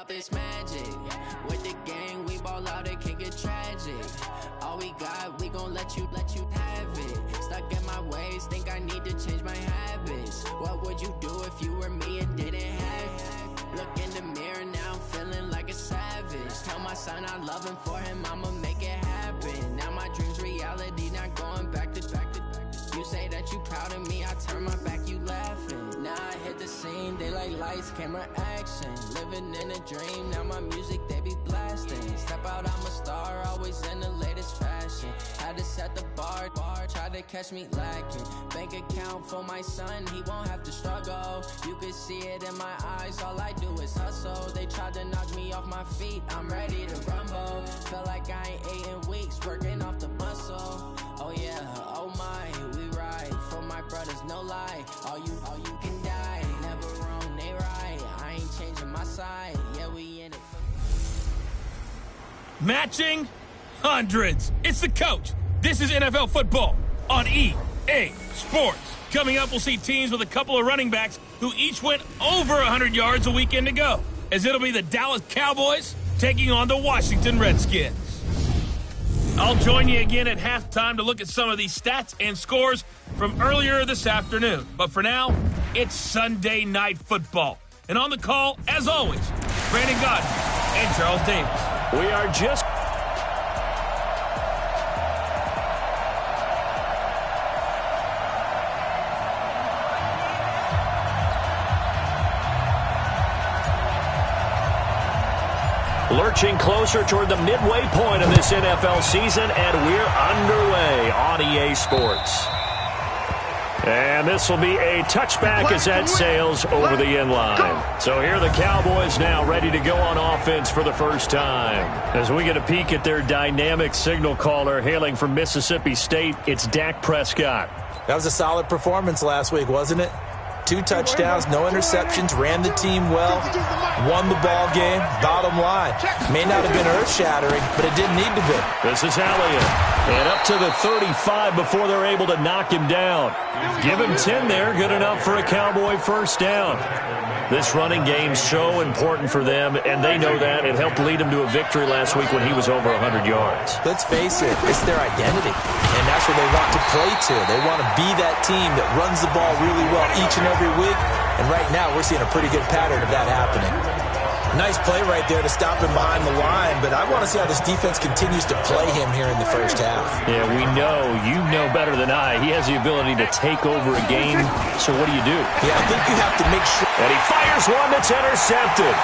Up it's magic. With the gang, we ball out, it can get tragic. All we got, we gon' let you have it. Stuck in my ways, think I need to change my habits. What would you do if you were me and didn't have it? Look in the mirror, now I'm feeling like a savage. Tell my son I love him, for him I'ma make it happen. Now my dream's reality, not going back to. You say that you proud of me, I turn my back, you laughing. Now I hit the scene, they like lights, camera, action. Living in a dream, now my music, they be blasting. Step out, I'm a star, always in the latest fashion. Had to set the bar, try to catch me lacking. Bank account for my son, he won't have to struggle. You can see it in my eyes, all I do is hustle. They tried to knock me off my feet, I'm ready to rumble. Feel like I ain't ate in weeks, working off the muscle. Oh yeah, oh my, we ride for my brothers, no lie. All you can die, never wrong, they right. I ain't changing my side, yeah, we in it. Matching hundreds. It's the coach. This is NFL football on EA Sports. Coming up, we'll see teams with a couple of running backs who each went over 100 yards a weekend ago, as it'll be the Dallas Cowboys taking on the Washington Redskins. I'll join you again at halftime to look at some of these stats and scores from earlier this afternoon. But for now, it's Sunday Night Football. And on the call, as always, Brandon Godden and Charles Davis. We are just... lurching closer toward the midway point of this NFL season, and we're underway on EA Sports. And this will be a touchback as that sails over the end line. So here are the Cowboys now ready to go on offense for the first time. As we get a peek at their dynamic signal caller hailing from Mississippi State, it's Dak Prescott. That was a solid performance last week, wasn't it? 2 touchdowns, no interceptions, ran the team well, won the ball game. Bottom line, may not have been earth-shattering, but it didn't need to be. This is Elliott, and up to the 35 before they're able to knock him down. Give him 10 there, good enough for a Cowboy first down. This running game's so important for them, and they know that. It helped lead them to a victory last week when he was over 100 yards. Let's face it, it's their identity, and that's what they want to play to. They want to be that team that runs the ball really well each and every week, and right now we're seeing a pretty good pattern of that happening. Nice play right there to stop him behind the line, but I want to see how this defense continues to play him here in the first half. Yeah, we know. You know better than I. He has the ability to take over a game, so what do you do? Yeah, I think you have to make sure. And he fires one that's intercepted.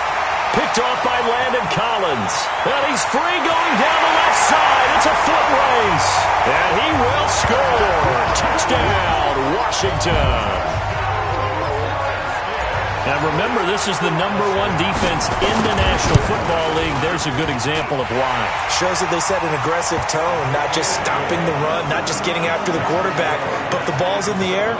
Picked off by Landon Collins. And he's free going down the left side. It's a foot race. And he will score. Touchdown, Washington. Now remember, this is the #1 defense in the National Football League. There's a good example of why. Shows that they set an aggressive tone, not just stopping the run, not just getting after the quarterback, but the ball's in the air.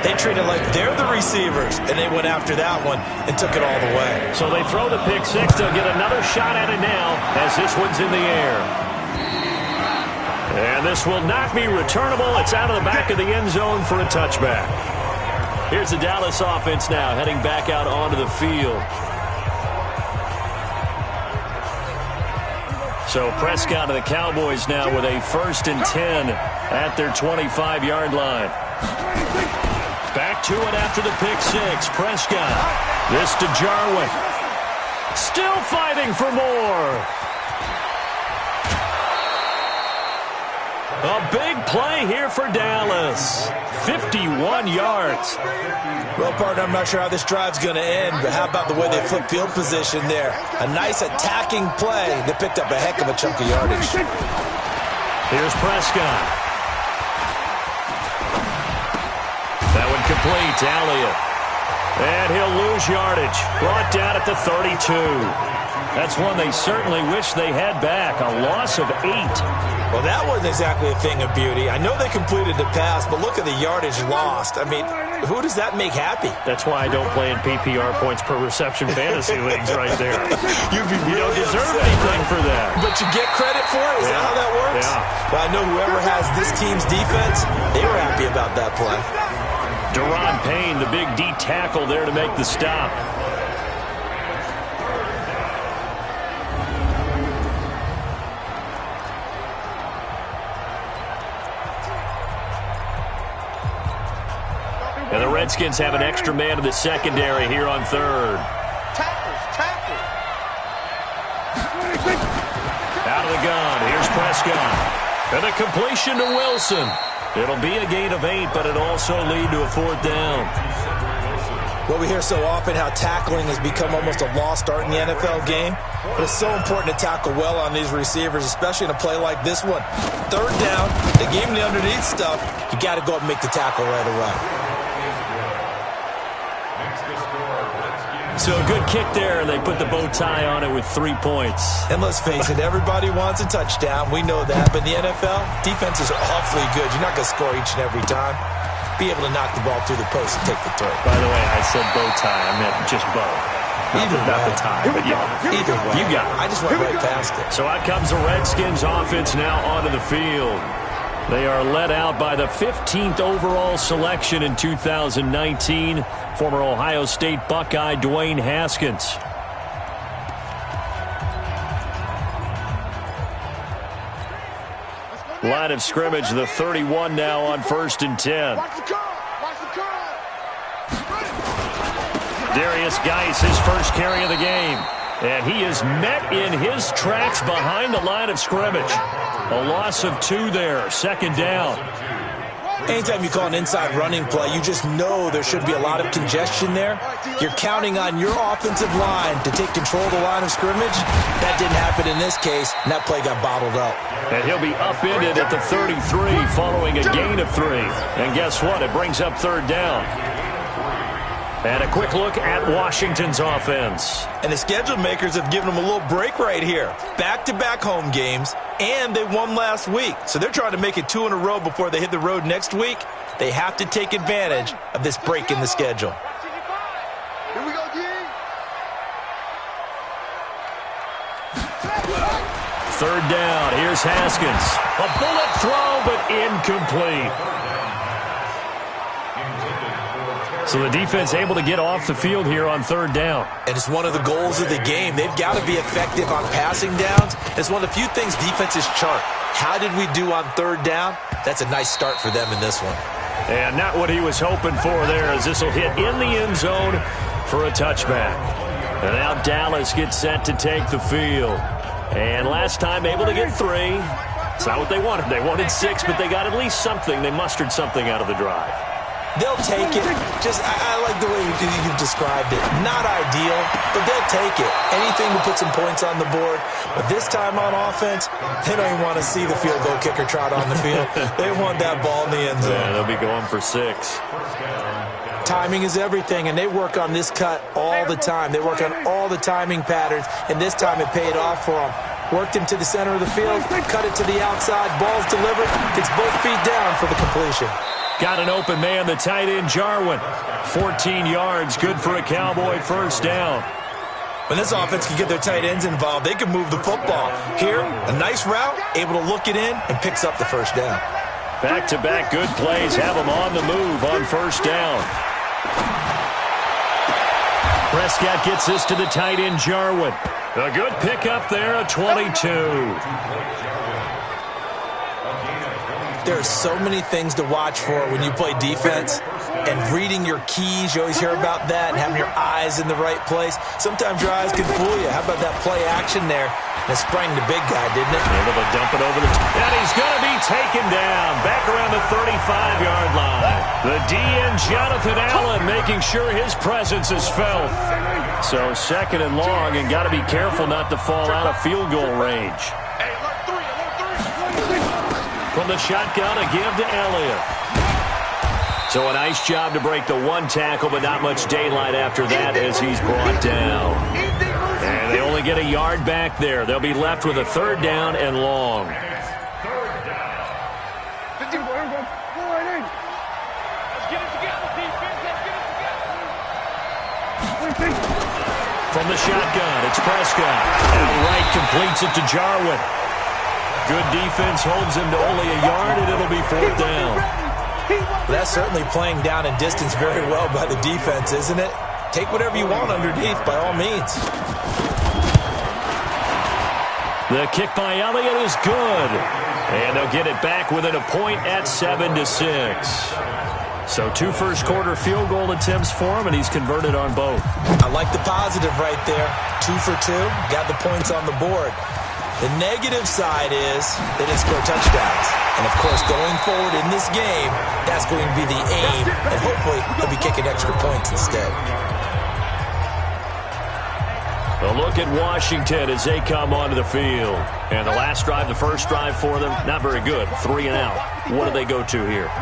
They treat it like they're the receivers, and they went after that one and took it all the way. So they throw the pick six. They'll get another shot at it now as this one's in the air. And this will not be returnable. It's out of the back of the end zone for a touchback. Here's the Dallas offense now heading back out onto the field. So Prescott of the Cowboys now with a 1st and 10 at their 25-yard line. Back to it after the pick six. Prescott. This to Jarwin. Still fighting for more. A big play here for Dallas. 51 yards. Well, partner, I'm not sure how this drive's going to end, but how about the way they flip field position there? A nice attacking play that picked up a heck of a chunk of yardage. Here's Prescott. That one complete to Elliott. And he'll lose yardage. Brought down at the 32. That's one they certainly wish they had back. A loss of 8. Well, that wasn't exactly a thing of beauty. I know they completed the pass, but look at the yardage lost. I mean, who does that make happy? That's why I don't play in PPR points per reception fantasy leagues right there. You don't deserve anything for that. But you get credit for it? Is that how that works? Yeah. Well, I know whoever has this team's defense, they were happy about that play. Deron Payne, the big D tackle there to make the stop. And the Redskins have an extra man in the secondary here on third. Tackles. Out of the gun. Here's Prescott. And a completion to Wilson. It'll be a gain of 8, but it'll also lead to a 4th down. Well, we hear so often how tackling has become almost a lost art in the NFL game. But it's so important to tackle well on these receivers, especially in a play like this one. 3rd down, they gave him the underneath stuff. You got to go up and make the tackle right away. So a good kick there, and they put the bow tie on it with 3 points. And let's face it, everybody wants a touchdown. We know that. But in the NFL, defenses are awfully good. You're not going to score each and every time. Be able to knock the ball through the post and take the throw. By the way, I said bow tie. I meant just bow. Not the tie, but yeah. Either way. You got it. I just went right past it. So out comes the Redskins offense now onto the field. They are led out by the 15th overall selection in 2019, former Ohio State Buckeye Dwayne Haskins. Line of scrimmage, the 31 now on 1st and 10. Darius Geis, his first carry of the game. And he is met in his tracks behind the line of scrimmage. A loss of 2 there, 2nd down. Anytime you call an inside running play, you just know there should be a lot of congestion there. You're counting on your offensive line to take control of the line of scrimmage. That didn't happen in this case, and that play got bottled up. And he'll be upended at the 33 following a gain of 3. And guess what? It brings up 3rd down. And a quick look at Washington's offense. And the schedule makers have given them a little break right here. Back-to-back home games, and they won last week. So they're trying to make it 2 in a row before they hit the road next week. They have to take advantage of this break in the schedule. Here we go, D. 3rd down. Here's Haskins. A bullet throw, but incomplete. So the defense able to get off the field here on 3rd down. And it's one of the goals of the game. They've got to be effective on passing downs. It's one of the few things defenses chart. How did we do on 3rd down? That's a nice start for them in this one. And not what he was hoping for there, as this will hit in the end zone for a touchback. And now Dallas gets set to take the field. And last time able to get 3. It's not what they wanted. They wanted 6, but they got at least something. They mustered something out of the drive. They'll take it. I like the way you've described it. Not ideal, but they'll take it. Anything to put some points on the board. But this time on offense, they don't even want to see the field goal kicker trot on the field. They want that ball in the end zone. Yeah, they'll be going for 6. Timing is everything, and they work on this cut all the time. They work on all the timing patterns, and this time it paid off for them. Worked him to the center of the field, cut it to the outside, ball's delivered, gets both feet down for the completion. Got an open man, the tight end, Jarwin. 14 yards, good for a Cowboy 1st down. When this offense can get their tight ends involved, they can move the football. Here, a nice route, able to look it in, and picks up the 1st down. Back-to-back good plays have them on the move on 1st down. Prescott gets this to the tight end, Jarwin. A good pickup there, a 22. There are so many things to watch for when you play defense. And reading your keys, you always hear about that, and having your eyes in the right place. Sometimes your eyes can fool you. How about that play action there? And it sprang the big guy, didn't it? Able to dump it over the and he's going to be taken down back around the 35-yard line. The DN, Jonathan Allen, making sure his presence is felt. So 2nd and long, and got to be careful not to fall out of field goal range. From the shotgun, a give to Elliott. So a nice job to break the 1 tackle, but not much daylight after that as he's brought down. And they only get a yard back there. They'll be left with a 3rd down and long. From the shotgun, it's Prescott. Outright completes it to Jarwin. Good defense holds him to only a yard, and it'll be 4th down. That's certainly playing down and distance very well by the defense, isn't it? Take whatever you want underneath, by all means. The kick by Elliott is good. And they'll get it back within a point at 7-6. So 2 first-quarter field goal attempts for him, and he's converted on both. I like the positive right there. 2 for 2. Got the points on the board. The negative side is they didn't score touchdowns. And, of course, going forward in this game, that's going to be the aim. And hopefully he'll be kicking extra points instead. A look at Washington as they come onto the field. And the last drive, the first drive for them, not very good. 3 and out. What do they go to here?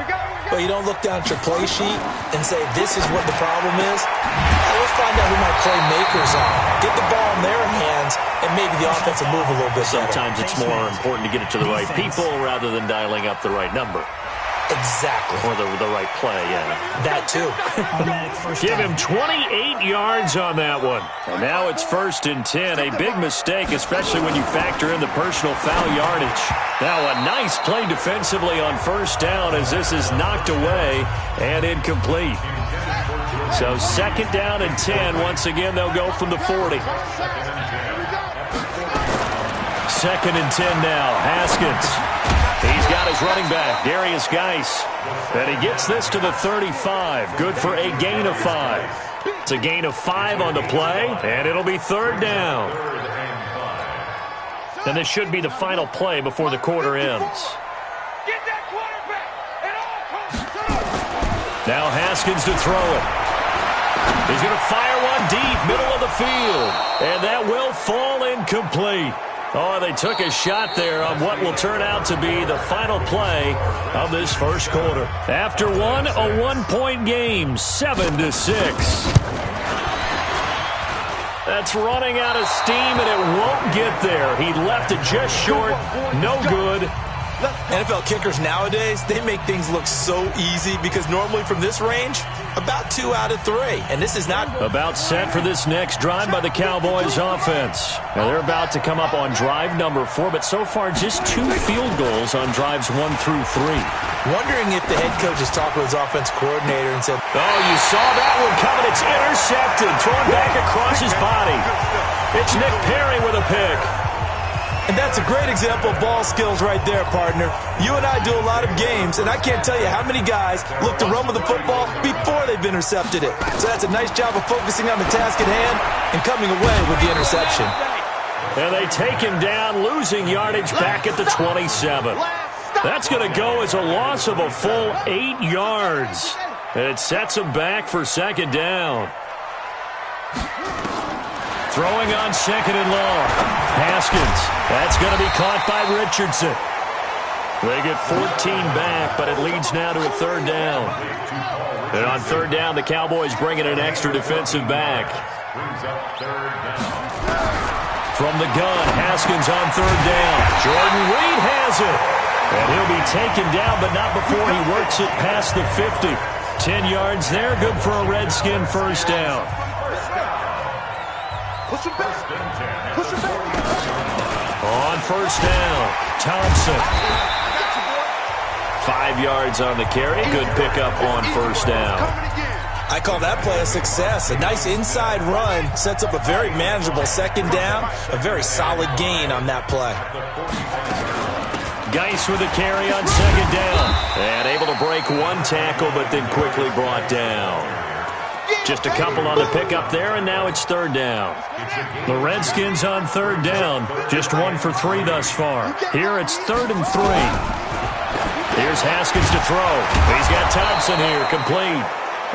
Well, you don't look down at your play sheet and say, this is what the problem is. Let's find out who my playmakers are. Get the ball in their hands, and maybe the offense will move a little bit better. Sometimes it's more important to get it to the right people rather than dialing up the right number. Exactly. Or the right play, yeah. That, too. Give him 28 yards on that one. And now it's 1st and 10. A big mistake, especially when you factor in the personal foul yardage. Now a nice play defensively on 1st down as this is knocked away and incomplete. So 2nd down and 10. Once again, they'll go from the 40. 2nd and 10 now. Haskins. He's got his running back, Darius Geis. And he gets this to the 35. Good for a gain of 5. It's a gain of 5 on the play, and it'll be 3rd down. And this should be the final play before the quarter ends. Now Haskins to throw it. He's going to fire one deep, middle of the field. And that will fall incomplete. Oh, they took a shot there on what will turn out to be the final play of this first quarter. After one, a 1-point game, 7-6. That's running out of steam, and it won't get there. He left it just short. No good. NFL kickers nowadays, they make things look so easy because normally from this range, about 2 out of 3. And this is not about set for this next drive by the Cowboys offense. Now they're about to come up on drive number 4, but so far just 2 field goals on drives 1 through 3. Wondering if the head coach has talked with his offense coordinator and said, oh, you saw that one coming. It's intercepted, thrown back across his body. It's Nick Perry with a pick. And that's a great example of ball skills right there, partner. You and I do a lot of games, and I can't tell you how many guys look to run with the football before they've intercepted it. So that's a nice job of focusing on the task at hand and coming away with the interception. And they take him down, losing yardage back at the 27. That's going to go as a loss of a full 8 yards. And it sets him back for 2nd down. Throwing on 2nd and long. Haskins. That's going to be caught by Richardson. They get 14 back, but it leads now to a 3rd down. And on 3rd down, the Cowboys bring in an extra defensive back. From the gun, Haskins on 3rd down. Jordan Reed has it. And he'll be taken down, but not before he works it past the 50. 10 yards there, good for a Redskin 1st down. Push him back. Push him back. On 1st down, Thompson. 5 yards on the carry. Good pickup on 1st down. I call that play a success. A nice inside run sets up a very manageable 2nd down. A very solid gain on that play. Geis with a carry on 2nd down. And able to break 1 tackle, but then quickly brought down. Just a couple on the pickup there, and now it's 3rd down. The Redskins on 3rd down. Just 1 for 3 thus far. Here it's 3rd and 3. Here's Haskins to throw. He's got Thompson here, complete.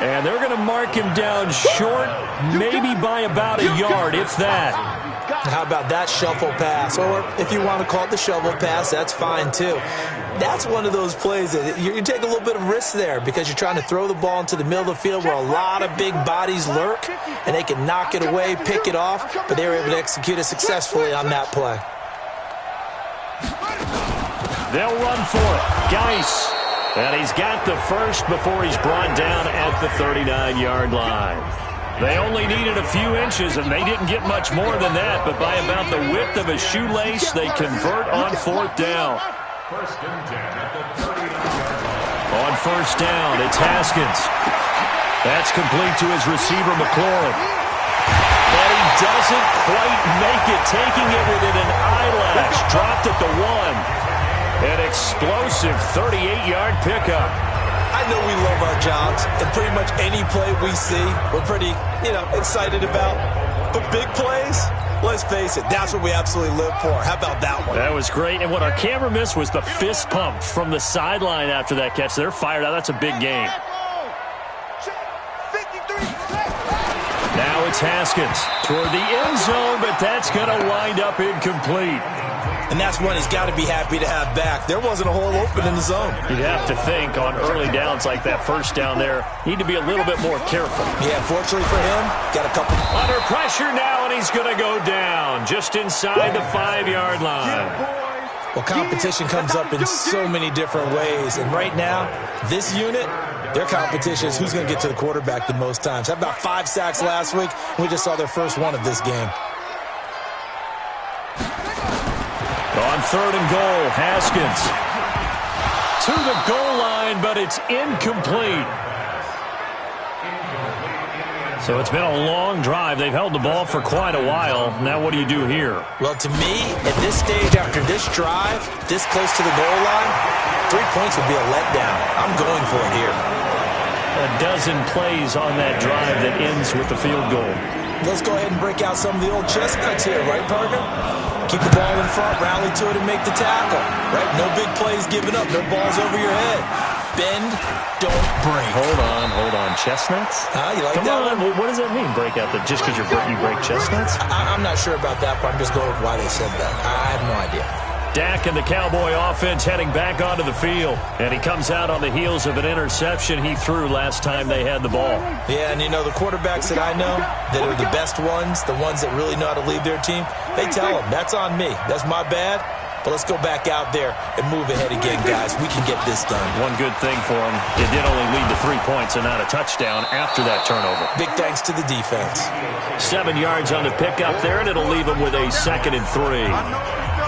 And they're going to mark him down short, maybe by about a yard, if that. How about that shuffle pass? Or if you want to call it the shovel pass, that's fine too. That's one of those plays that you take a little bit of risk there because you're trying to throw the ball into the middle of the field where a lot of big bodies lurk, and they can knock it away, pick it off, but they were able to execute it successfully on that play. They'll run for it. Geis. And he's got the first before he's brought down at the 39-yard line. They only needed a few inches, and they didn't get much more than that, but by about the width of a shoelace, they convert on 4th down. On 1st down, it's Haskins. That's complete to his receiver, McLaurin. And he doesn't quite make it, taking it within an eyelash. Dropped at the 1. An explosive 38-yard pickup. I know we love our jobs, and pretty much any play we see, we're pretty, excited about. But big plays, let's face it, that's what we absolutely live for. How about that one? That was great, and what our camera missed was the fist pump from the sideline after that catch. They're fired out. That's a big game. Now it's Haskins toward the end zone, but that's going to wind up incomplete. And that's one he's got to be happy to have back. There wasn't a hole open in the zone. You'd have to think on early downs like that 1st down there, need to be a little bit more careful. Yeah, fortunately for him, got a couple. Under pressure now, and he's going to go down just inside the 5-yard line. Well, competition comes up in so many different ways. And right now, this unit, their competition is who's going to get to the quarterback the most times. How about 5 sacks last week? We just saw their first one of this game. On 3rd and goal, Haskins to the goal line, but it's incomplete. So it's been a long drive. They've held the ball for quite a while. Now what do you do here? Well, to me, at this stage after this drive, this close to the goal line, 3 points would be a letdown. I'm going for it here. A dozen plays on that drive that ends with the field goal. Let's go ahead and break out some of the old chestnuts here, right, partner? Keep the ball in front, rally to it, and make the tackle. Right? No big plays given up. No balls over your head. Bend, don't break. Hold on. Chestnuts? You like Come that on. one? What does that mean, break out? Just because you break chestnuts? I'm not sure about that, but I'm just going with why they said that. I have no idea. Dak and the Cowboy offense heading back onto the field. And he comes out on the heels of an interception he threw last time they had the ball. Yeah, and the quarterbacks that I know that are the best ones, the ones that really know how to lead their team, they tell them, that's on me. That's my bad. But let's go back out there and move ahead again, guys. We can get this done. One good thing for him, it did only lead to 3 points and not a touchdown after that turnover. Big thanks to the defense. 7 yards on the pickup there, and it'll leave him with a 2nd and 3.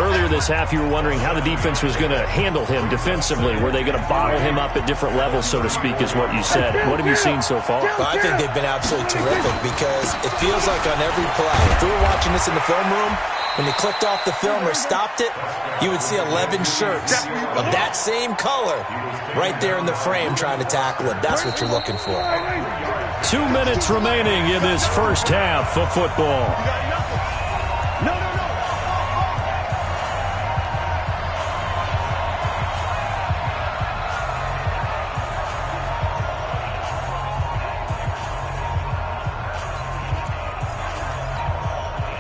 Earlier this half, you were wondering how the defense was going to handle him defensively. Were they going to bottle him up at different levels, so to speak, is what you said. What have you seen so far? Well, I think they've been absolutely terrific because it feels like on every play, if we were watching this in the film room, when you clicked off the film or stopped it, you would see 11 shirts of that same color right there in the frame trying to tackle him. That's what you're looking for. 2 minutes remaining in this first half of football.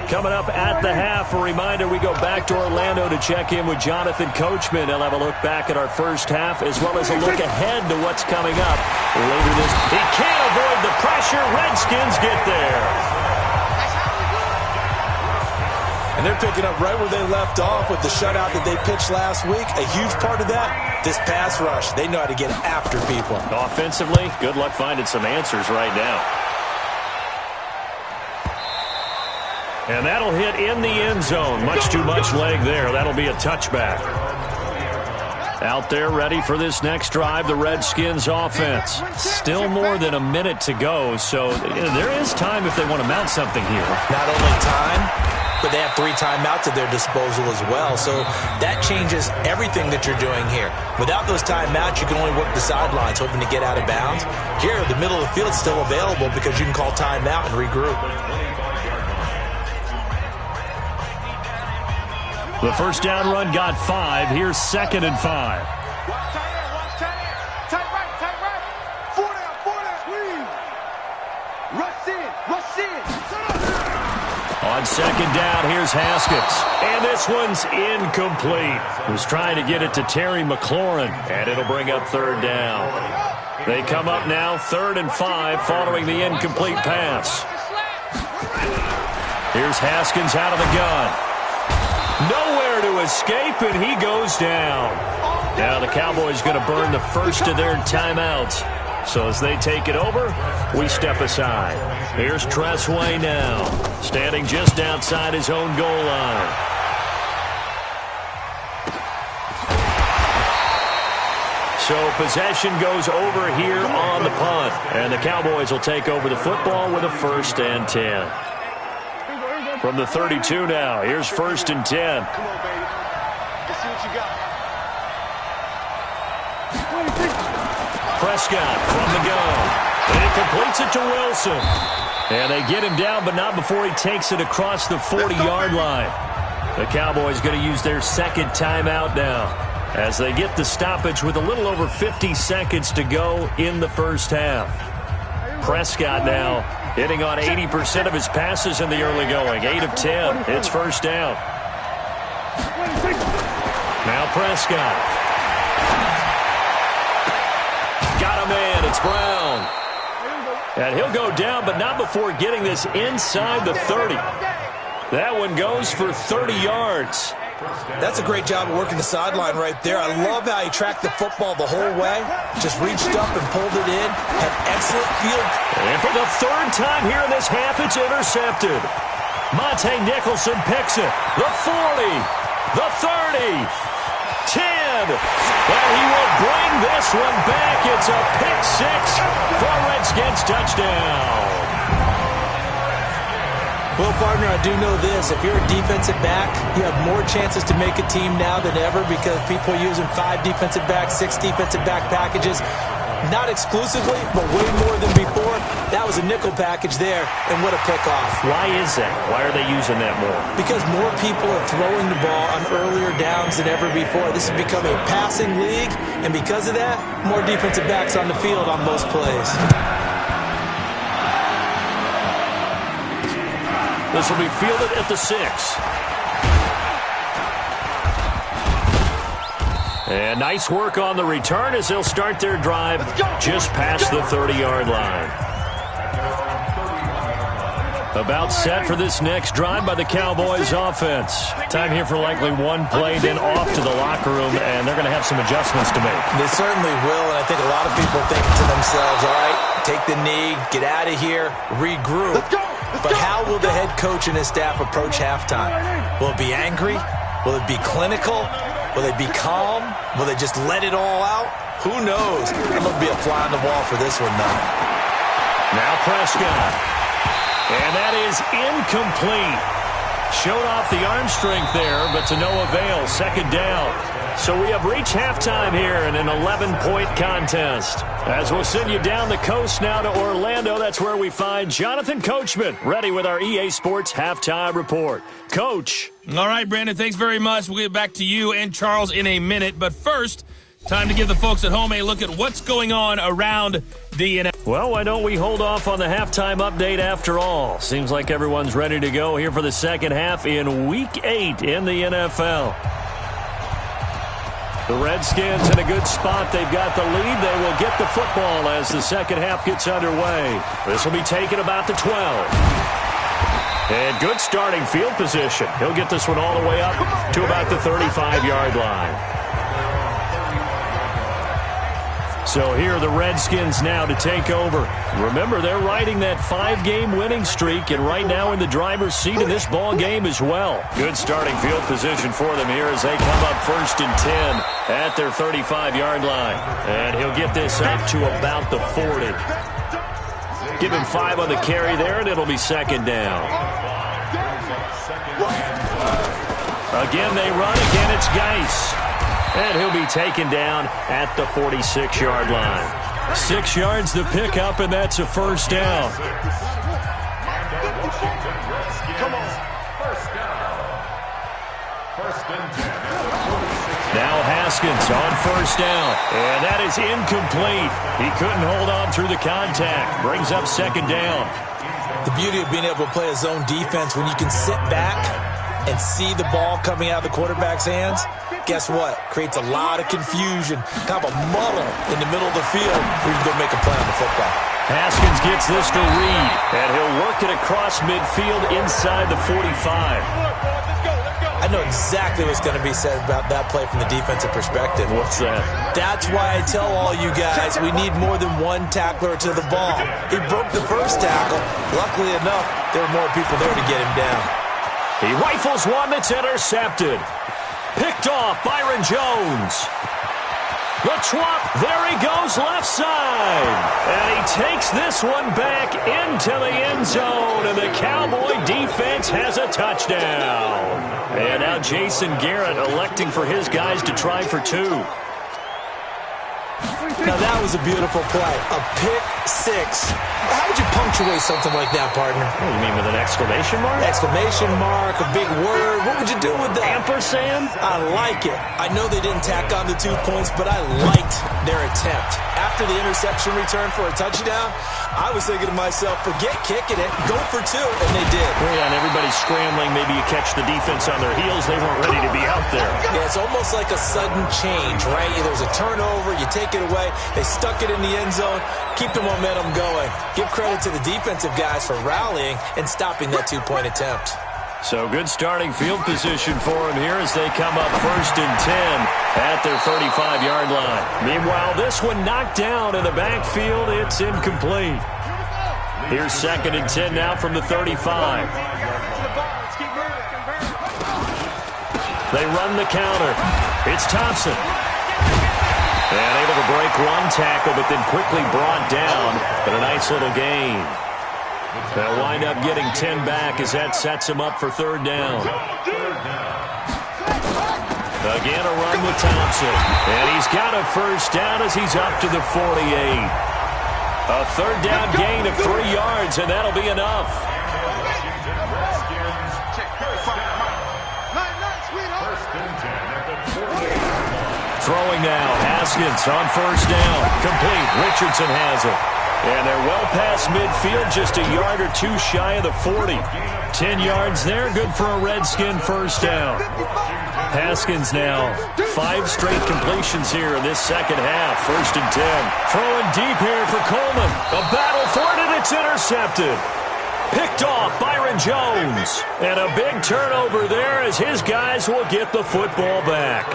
Coming up at the half, a reminder, we go back to Orlando to check in with Jonathan Coachman. He'll have a look back at our first half as well as a look ahead to what's coming up later this. He can't avoid the pressure. Redskins get there. And they're picking up right where they left off with the shutout that they pitched last week. A huge part of that, this pass rush. They know how to get after people. Offensively, good luck finding some answers right now. And that'll hit in the end zone. Much too much leg there. That'll be a touchback. Out there ready for this next drive, the Redskins offense. Still more than a minute to go, so there is time if they want to mount something here. Not only time, but they have 3 timeouts at their disposal as well. So that changes everything that you're doing here. Without those timeouts, you can only work the sidelines, hoping to get out of bounds. Here, the middle of the field is still available because you can call timeout and regroup. The first down run got 5. Here's 2nd and 5. Tight right. 4 down, please. Rush in. On 2nd down, here's Haskins. And this one's incomplete. Was trying to get it to Terry McLaurin, and it'll bring up 3rd down. They come up now 3rd and 5 following the incomplete pass. Here's Haskins out of the gun. Nowhere to escape, and he goes down. Now the Cowboys going to burn the first of their timeouts. So as they take it over, we step aside. Here's Tressway now, standing just outside his own goal line. So possession goes over here on the punt. And the Cowboys will take over the football with a 1st and 10. From the 32 now, here's 1st and 10. Come on, baby. Let's see what you got. Prescott from the gun. And he completes it to Wilson. And they get him down, but not before he takes it across the 40-yard line. The Cowboys going to use their 2nd timeout now, as they get the stoppage with a little over 50 seconds to go in the first half. Prescott now hitting on 80% of his passes in the early going. 8 of 10. It's 1st down. Now Prescott. Got a man. It's Brown. And he'll go down, but not before getting this inside the 30. That one goes for 30 yards. That's a great job of working the sideline right there. I love how he tracked the football the whole way. Just reached up and pulled it in. Had excellent field. And for the 3rd time here in this half, it's intercepted. Monte Nicholson picks it. The 40. The 30. 10. And he will bring this one back. It's a pick 6 for Redskins touchdown. Well, partner, I do know this. If you're a defensive back, you have more chances to make a team now than ever because people are using 5 defensive backs, 6 defensive back packages. Not exclusively, but way more than before. That was a nickel package there, and what a pickoff. Why is that? Why are they using that more? Because more people are throwing the ball on earlier downs than ever before. This has become a passing league, and because of that, more defensive backs on the field on most plays. This will be fielded at the 6. And nice work on the return as they'll start their drive just past the 30-yard line. About set for this next drive by the Cowboys offense. Time here for likely one play, then off to the locker room, and they're going to have some adjustments to make. They certainly will, and I think a lot of people are thinking to themselves, all right, take the knee, get out of here, regroup. But how will the head coach and his staff approach halftime? Will it be angry? Will it be clinical? Will they be calm? Will they just let it all out? Who knows? I'm going to be a fly on the wall for this one, though. Now Prescott. And that is incomplete. Showed off the arm strength there, but to no avail. 2nd down. So we have reached halftime here in an 11-point contest. As we'll send you down the coast now to Orlando, that's where we find Jonathan Coachman, ready with our EA Sports Halftime Report. Coach. All right, Brandon, thanks very much. We'll get back to you and Charles in a minute. But first, time to give the folks at home a look at what's going on around the NFL. Well, why don't we hold off on the halftime update after all? Seems like everyone's ready to go here for the second half in Week 8 in the NFL. The Redskins in a good spot. They've got the lead. They will get the football as the second half gets underway. This will be taken about the 12. And good starting field position. He'll get this one all the way up to about the 35-yard line. So here are the Redskins now to take over. Remember, they're riding that 5-game winning streak, and right now in the driver's seat in this ball game as well. Good starting field position for them here as they come up 1st and 10 at their 35-yard line. And he'll get this up to about the 40. Give him 5 on the carry there, and it'll be 2nd down. Again, they run. Again, it's Geis. And he'll be taken down at the 46-yard line. 6 yards the pickup, and that's a 1st down. Come on. 1st down. 1st and 10. Now Haskins on 1st down. And that is incomplete. He couldn't hold on through the contact. Brings up 2nd down. The beauty of being able to play a zone defense when you can sit back and see the ball coming out of the quarterback's hands, guess what? Creates a lot of confusion, kind of a muddle in the middle of the field where you can go make a play on the football. Haskins gets this to Reed, and he'll work it across midfield inside the 45. I know exactly what's going to be said about that play from the defensive perspective. What's that? That's why I tell all you guys we need more than one tackler to the ball. He broke the first tackle. Luckily enough, there were more people there to get him down. He rifles one that's intercepted. Picked off Byron Jones. The twop, there he goes left side. And he takes this one back into the end zone, and the Cowboy defense has a touchdown. And now Jason Garrett electing for his guys to try for two. Now that was a beautiful play. A pick six. How would you punctuate something like that, partner? What, you mean with an exclamation mark? Exclamation mark, a big word. What would you do with that? Ampersand? I like it. I know they didn't tack on the 2 points, but I liked their attempt. After the interception return for a touchdown, I was thinking to myself, forget kicking it, go for two, and they did. Yeah, and everybody's scrambling. Maybe you catch the defense on their heels. They weren't ready to be out there. Yeah, it's almost like a sudden change, right? There's a turnover, you take it away, they stuck it in the end zone, keep the momentum going. Give credit to the defensive guys for rallying and stopping that 2-point attempt. So good starting field position for them here as they come up 1st and 10 at their 35-yard line. Meanwhile, this one knocked down in the backfield. It's incomplete. Here's 2nd and 10 now from the 35. They run the counter. It's Thompson. And able to break one tackle, but then quickly brought down. But a nice little gain. They'll wind up getting 10 back as that sets him up for 3rd down. Again, a run with Thompson. And he's got a 1st down as he's up to the 48. A 3rd down gain of 3 yards, and that'll be enough. Throwing now, Haskins on 1st down. Complete, Richardson has it. And they're well past midfield, just a yard or 2 shy of the 40. 10 yards there, good for a Redskin 1st down. Haskins now, 5 straight completions here in this 2nd half. 1st and 10. Throwing deep here for Coleman. A battle for it, and it's intercepted. Picked off Byron Jones. And a big turnover there as his guys will get the football back.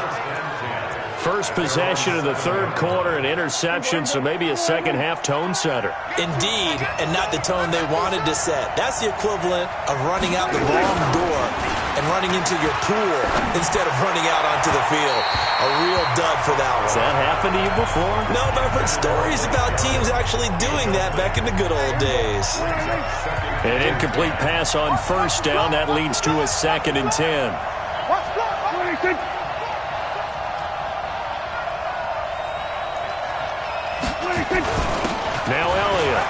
First possession of the 3rd quarter, an interception, so maybe a 2nd half tone setter. Indeed, and not the tone they wanted to set. That's the equivalent of running out the wrong door and running into your pool instead of running out onto the field. A real dud for that one. Has that happened to you before? No, but I've heard stories about teams actually doing that back in the good old days. An incomplete pass on 1st down. That leads to a 2nd and 10. Now Elliott.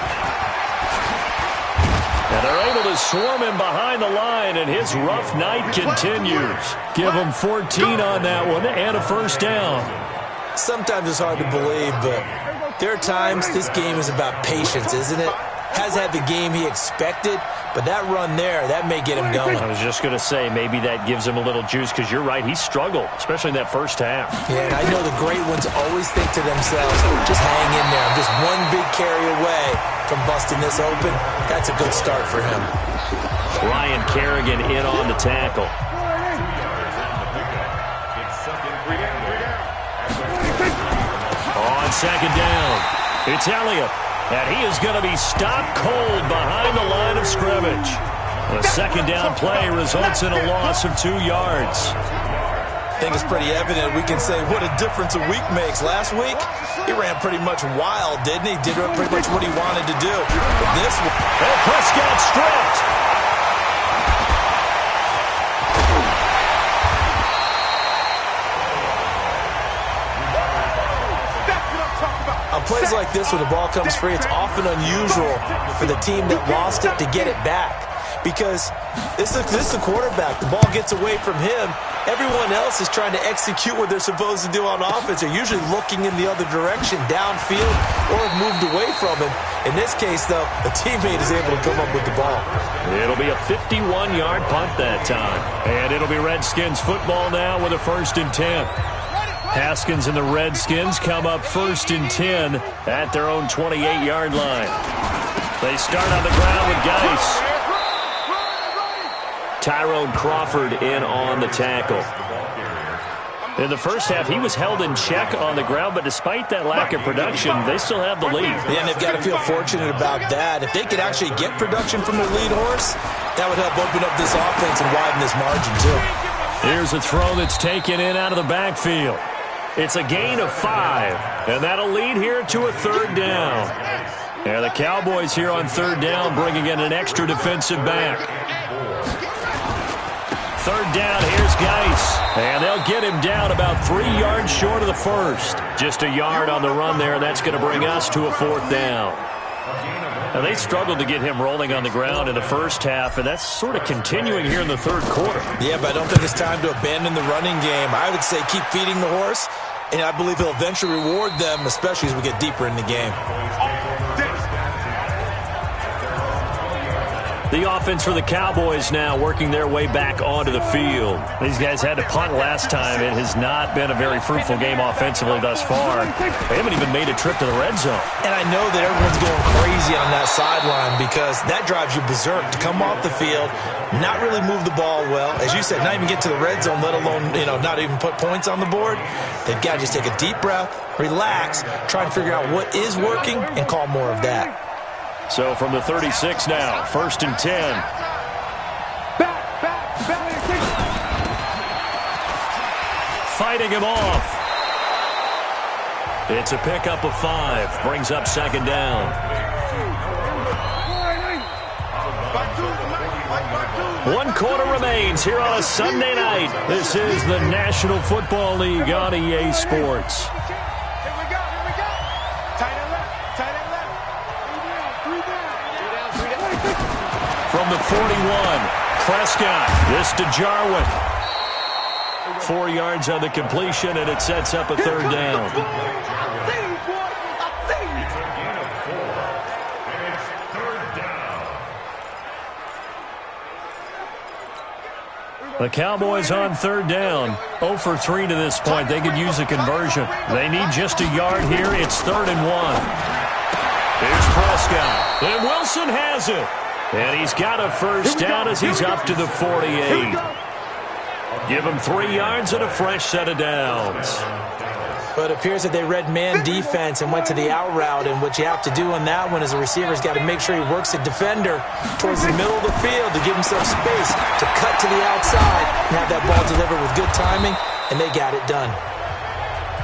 And they're able to swarm him behind the line, and his rough night continues. Give him 14 on that one and a 1st down. Sometimes it's hard to believe, but there are times this game is about patience, isn't it? Has had the game he expected, but that run there, that may get him going. I was just going to say, maybe that gives him a little juice, because you're right, he struggled, especially in that 1st half. Yeah, and I know the great ones always think to themselves, just hang in there. I'm just one big carry away from busting this open. That's a good start for him. Ryan Kerrigan in on the tackle. On 2nd down, it's Elliott. And he is going to be stopped cold behind the line of scrimmage. The 2nd down play results in a loss of 2 yards. I think it's pretty evident we can say what a difference a week makes. Last week, he ran pretty much wild, didn't he? Did pretty much what he wanted to do. But this one... And Prescott stripped. On plays like this, when the ball comes free, it's often unusual for the team that lost it to get it back. Because this is the quarterback. The ball gets away from him. Everyone else is trying to execute what they're supposed to do on offense. They're usually looking in the other direction, downfield, or have moved away from him. In this case, though, a teammate is able to come up with the ball. It'll be a 51-yard punt that time. And it'll be Redskins football now with a 1st and 10. Haskins and the Redskins come up 1st and 10 at their own 28-yard line. They start on the ground with Geis. Tyrone Crawford in on the tackle. In the first half, he was held in check on the ground, but despite that lack of production, they still have the lead. And they've got to feel fortunate about that. If they could actually get production from their lead horse, that would help open up this offense and widen this margin, too. Here's a throw that's taken in out of the backfield. It's a gain of 5, and that'll lead here to a 3rd down. And the Cowboys here on 3rd down bringing in an extra defensive back. 3rd down, here's Geis. And they'll get him down about 3 yards short of the first. Just a yard on the run there, and that's going to bring us to a 4th down. Now, they struggled to get him rolling on the ground in the first half, and that's sort of continuing here in the 3rd quarter. Yeah, but I don't think it's time to abandon the running game. I would say keep feeding the horse, and I believe he'll eventually reward them, especially as we get deeper in the game. The offense for the Cowboys now working their way back onto the field. These guys had to punt last time. It has not been a very fruitful game offensively thus far. They haven't even made a trip to the red zone. And I know that everyone's going crazy on that sideline because that drives you berserk to come off the field, not really move the ball well. As you said, not even get to the red zone, let alone, not even put points on the board. They've got to just take a deep breath, relax, try and figure out what is working, and call more of that. So from the 36 now, 1st and 10. Fighting him off. It's a pickup of 5. Brings up 2nd down. 1 quarter remains here on a Sunday night. This is the National Football League on EA Sports. From the 41, Prescott, this to Jarwin. 4 yards on the completion, and it sets up a 3rd down. The Cowboys on 3rd down, 0 for 3 to this point. They could use a conversion. They need just a yard here. It's 3rd and 1. Here's Prescott, and Wilson has it. And he's got a 1st down as he's up to the 48. Give him 3 yards and a fresh set of downs. But it appears that they read man defense and went to the out route, and what you have to do on that one is the receiver's got to make sure he works the defender towards the middle of the field to give himself space to cut to the outside and have that ball delivered with good timing, and they got it done.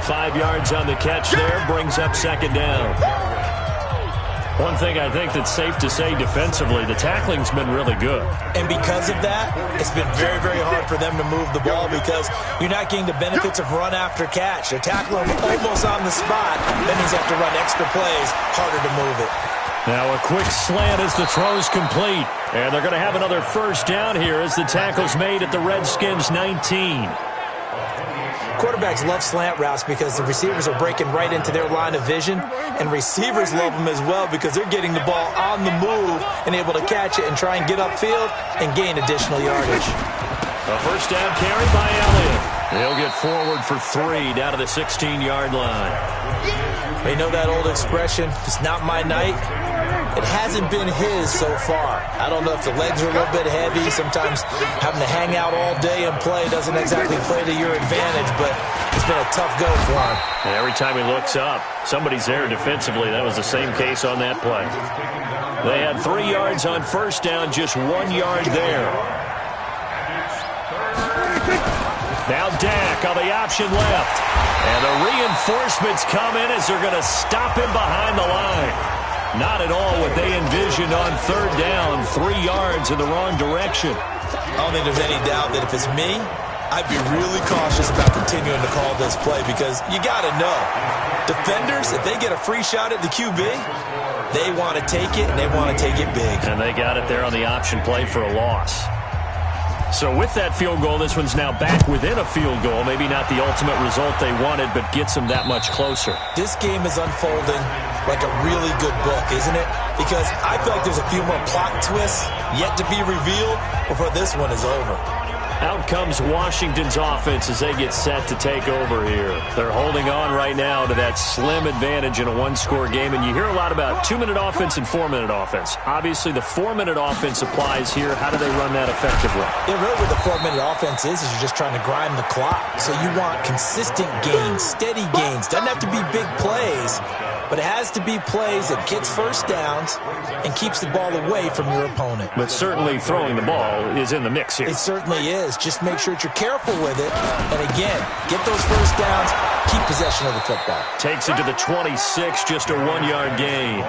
5 yards on the catch there, brings up 2nd down. One thing I think that's safe to say defensively, the tackling's been really good. And because of that, it's been very, very hard for them to move the ball because you're not getting the benefits of run after catch. They're tackling almost on the spot. Then he's have to run extra plays, harder to move it. Now a quick slant as the throw's complete. And they're going to have another 1st down here as the tackle's made at the Redskins 19. Quarterbacks love slant routes because the receivers are breaking right into their line of vision, and receivers love them as well because they're getting the ball on the move and able to catch it and try and get upfield and gain additional yardage. A 1st down carry by Elliott. He'll get forward for 3 down to the 16-yard line. You know that old expression, it's not my night? It hasn't been his so far. I don't know if the legs are a little bit heavy. Sometimes having to hang out all day and play doesn't exactly play to your advantage, but it's been a tough go for him. And every time he looks up, somebody's there defensively. That was the same case on that play. They had 3 yards on 1st down, just 1 yard there. Now Dak on the option left. And the reinforcements come in as they're going to stop him behind the line. Not at all what they envisioned on 3rd down, 3 yards in the wrong direction. I don't think there's any doubt that if it's me, I'd be really cautious about continuing to call this play because you got to know, defenders, if they get a free shot at the QB, they want to take it, and they want to take it big. And they got it there on the option play for a loss. So with that field goal, this one's now back within a field goal. Maybe not the ultimate result they wanted, but gets them that much closer. This game is unfolding like a really good book, isn't it? Because I feel like there's a few more plot twists yet to be revealed before this one is over. Out comes Washington's offense as they get set to take over here. They're holding on right now to that slim advantage in a one-score game, and you hear a lot about 2-minute offense and 4-minute offense. Obviously, the 4-minute offense applies here. How do they run that effectively? Yeah, really what the 4-minute offense is you're just trying to grind the clock. So you want consistent gains, steady gains. Doesn't have to be big plays, but it has to be plays that gets first downs and keeps the ball away from your opponent. But certainly throwing the ball is in the mix here. It certainly is. Just make sure that you're careful with it. And again, get those first downs, keep possession of the football. Takes it to the 26, just a 1-yard gain.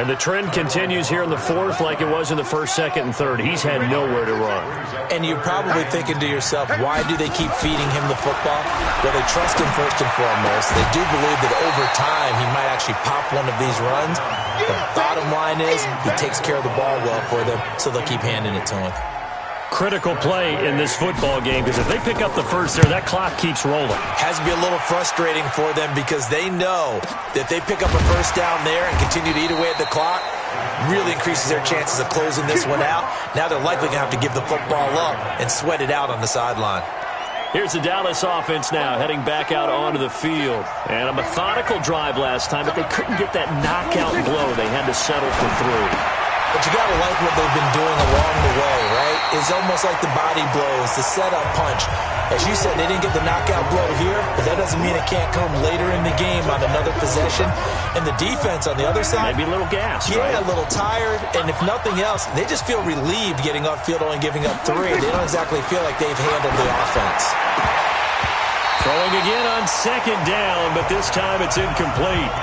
And the trend continues here in the fourth like it was in the first, second, and third. He's had nowhere to run. And you're probably thinking to yourself, why do they keep feeding him the football? Well, they trust him first and foremost. They do believe that over time he might actually pop one of these runs. The bottom line is he takes care of the ball well for them, so they'll keep handing it to him. Critical play in this football game because if they pick up the first there, that clock keeps rolling. Has to be a little frustrating for them because they know that they pick up a first down there and continue to eat away at the clock, really increases their chances of closing this one out. Now they're likely going to have to give the football up and sweat it out on the sideline. Here's the Dallas offense now heading back out onto the field. And a methodical drive last time, but they couldn't get that knockout blow. They had to settle for 3. But you got to like what they've been doing along the way, right? It's almost like the body blows, the setup punch. As you said, they didn't get the knockout blow here, but that doesn't mean it can't come later in the game on another possession. And the defense on the other side, maybe a little gas, yeah, right? A little tired. And if nothing else, they just feel relieved getting upfield, only giving up 3. They don't exactly feel like they've handled the offense. Throwing again on second down, but this time it's incomplete.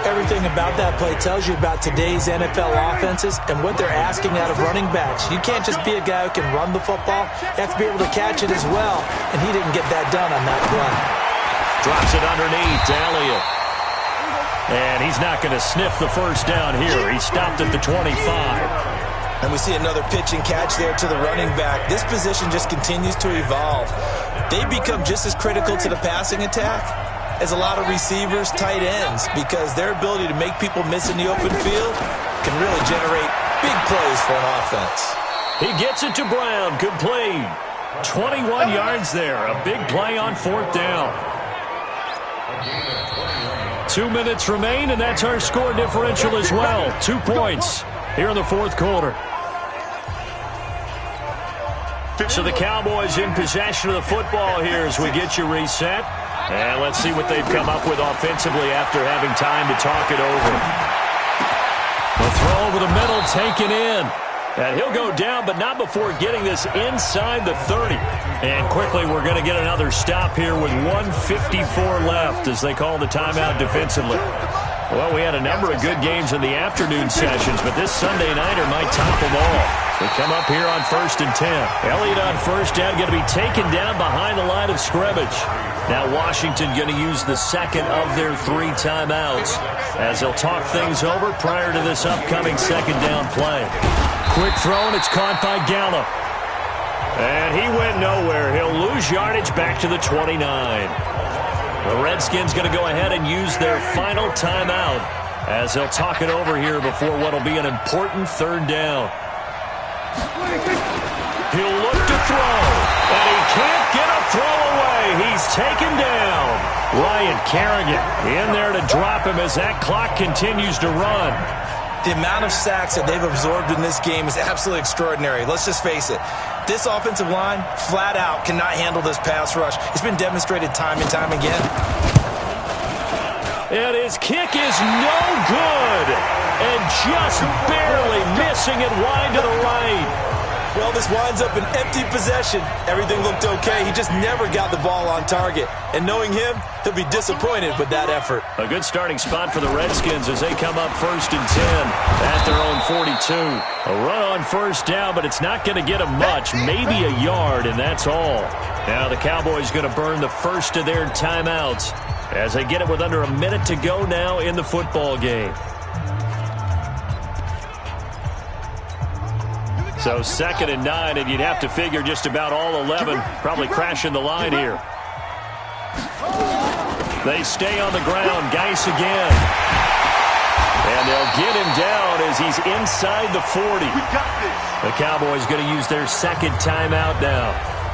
Everything about that play tells you about today's NFL offenses and what they're asking out of running backs. You can't just be a guy who can run the football. You have to be able to catch it as well, and he didn't get that done on that play. Drops it underneath to Elliott. And he's not going to sniff the first down here. He stopped at the 25. And we see another pitch and catch there to the running back. This position just continues to evolve. They become just as critical to the passing attack as a lot of receivers, tight ends, because their ability to make people miss in the open field can really generate big plays for an offense. He gets it to Brown, complete. 21 yards there, a big play on fourth down. 2 minutes remain, and that's our score differential as well. 2 points here in the fourth quarter. So the Cowboys in possession of the football here as we get you reset. And let's see what they've come up with offensively after having time to talk it over. The throw over the middle taken in. And he'll go down, but not before getting this inside the 30. And quickly we're going to get another stop here with 1:54 left as they call the timeout defensively. Well, we had a number of good games in the afternoon sessions, but this Sunday nighter might top them all. We come up here on 1st and 10. Elliott on first down, going to be taken down behind the line of scrimmage. Now Washington going to use the second of their 3 timeouts as they'll talk things over prior to this upcoming second down play. Quick throw, and it's caught by Gallup. And he went nowhere. He'll lose yardage back to the 29. The Redskins going to go ahead and use their final timeout as they'll talk it over here before what will be an important third down. He'll look to throw, and he can't get a throw away. He's taken down. Ryan Kerrigan in there to drop him as that clock continues to run. The amount of sacks that they've absorbed in this game is absolutely extraordinary. Let's just face it. This offensive line, flat out, cannot handle this pass rush. It's been demonstrated time and time again. And his kick is no good. And just barely missing it wide to the right. Well, this winds up an empty possession. Everything looked okay. He just never got the ball on target. And knowing him, he'll be disappointed with that effort. A good starting spot for the Redskins as they come up 1st and 10 at their own 42. A run on first down, but it's not going to get them much. Maybe a yard, and that's all. Now the Cowboys going to burn the first of their timeouts as they get it with under a minute to go now in the football game. So 2nd and 9, and you'd have to figure just about all 11 probably crashing the line here. They stay on the ground. Geis again. And they'll get him down as he's inside the 40. The Cowboys going to use their second timeout now,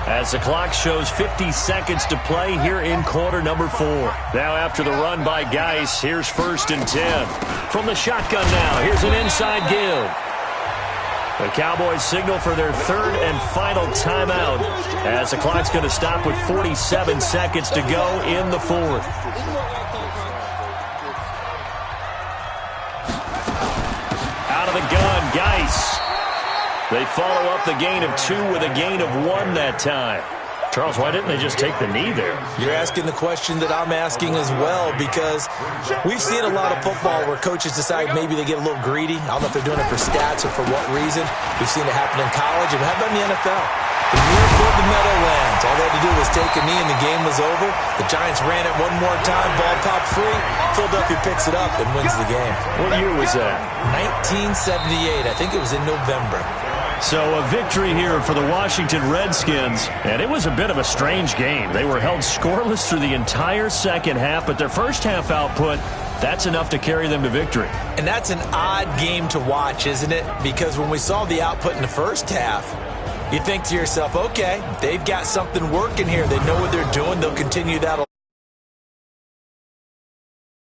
as the clock shows 50 seconds to play here in quarter number 4. Now after the run by Geis, here's 1st and 10. From the shotgun now, here's an inside give. The Cowboys signal for their 3rd and final timeout, as the clock's going to stop with 47 seconds to go in the 4th. Out of the gun, Geis. They follow up the gain of 2 with a gain of 1 that time. Charles, why didn't they just take the knee there? You're asking the question that I'm asking as well, because we've seen a lot of football where coaches decide maybe they get a little greedy. I don't know if they're doing it for stats or for what reason. We've seen it happen in college, and how about in the NFL? The year before the Meadowlands, all they had to do was take a knee and the game was over. The Giants ran it one more time, ball popped free. Philadelphia picks it up and wins the game. What year was that? 1978. I think it was in November. So a victory here for the Washington Redskins, and it was a bit of a strange game. They were held scoreless through the entire second half, but their first half output, that's enough to carry them to victory. And that's an odd game to watch, isn't it? Because when we saw the output in the first half, you think to yourself, okay, they've got something working here. They know what they're doing. They'll continue that.